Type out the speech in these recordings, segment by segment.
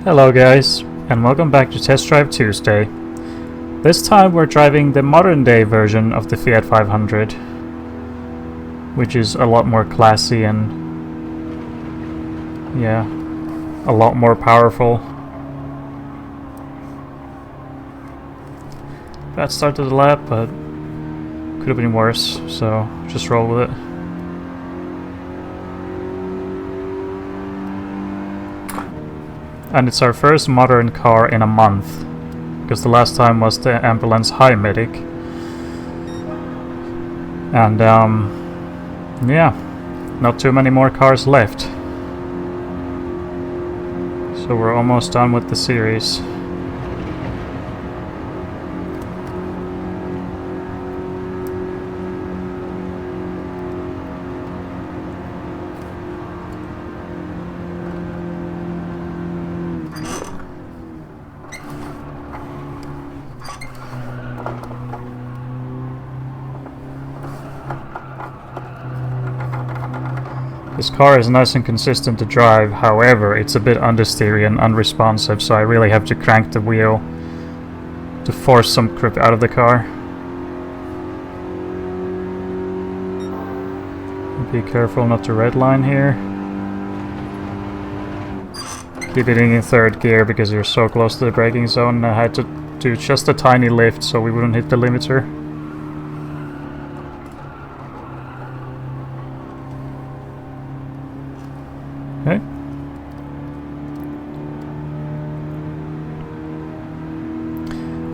Hello guys, and welcome back to Test Drive Tuesday. This time we're driving the modern day version of the Fiat 500, which is a lot more classy and, yeah, a lot more powerful. Bad start to the lap, but could have been worse, so just roll with it. And it's our first modern car in a month, because the last time was the ambulance high medic. And yeah, not too many more cars left. So we're almost done with the series. This car is nice and consistent to drive, however, it's a bit understeery and unresponsive, so I really have to crank the wheel to force some grip out of the car. Be careful not to redline here. Keep it in third gear because you're so close to the braking zone. I had to do just a tiny lift so we wouldn't hit the limiter. Okay.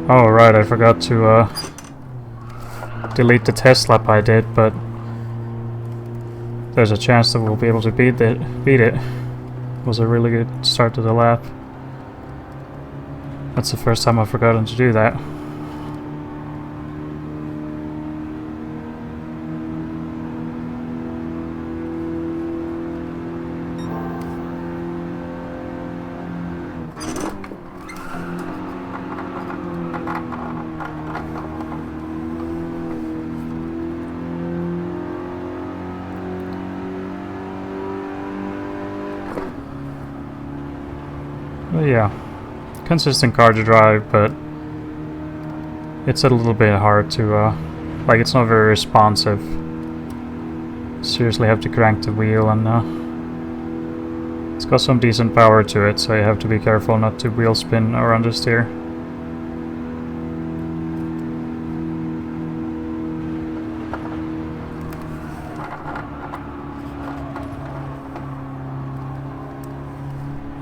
Oh right, I forgot to delete the test lap I did, but there's a chance that we'll be able to beat it. It was a really good start to the lap. That's the first time I've forgotten to do that. Well, yeah, consistent car to drive, but it's a little bit hard to, like, it's not very responsive. Seriously have to crank the wheel, and it's got some decent power to it, so you have to be careful not to wheel spin or understeer.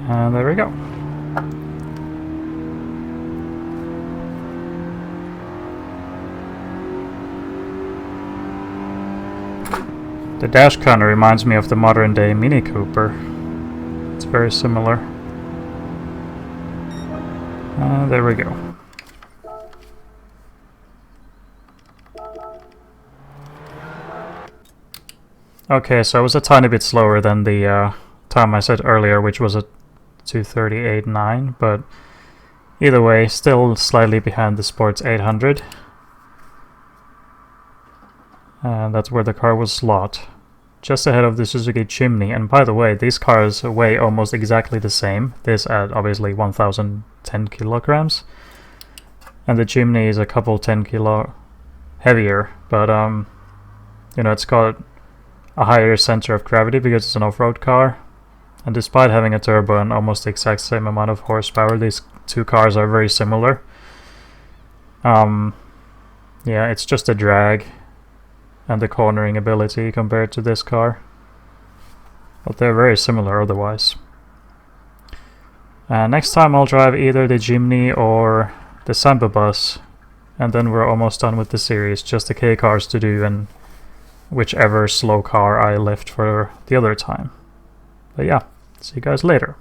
And there we go. The dash kind of reminds me of the modern day Mini Cooper. It's very similar. There we go. Okay, so I was a tiny bit slower than the time I said earlier, which was a 2:38.9, but either way, still slightly behind the Sports 800. And that's where the car was slot, just ahead of the Suzuki Jimny. And by the way, these cars weigh almost exactly the same. This at obviously 1010 kilograms, and the Jimny is a couple 10 kilo heavier, but you know, it's got a higher center of gravity because it's an off-road car. And despite having a turbo and almost the exact same amount of horsepower, these two cars are very similar. Yeah, it's just a drag and the cornering ability compared to this car, but they're very similar otherwise. Next time I'll drive either the Jimny or the Samba Bus, and then we're almost done with the series. Just the K cars to do, and whichever slow car I left for the other time. But yeah, see you guys later.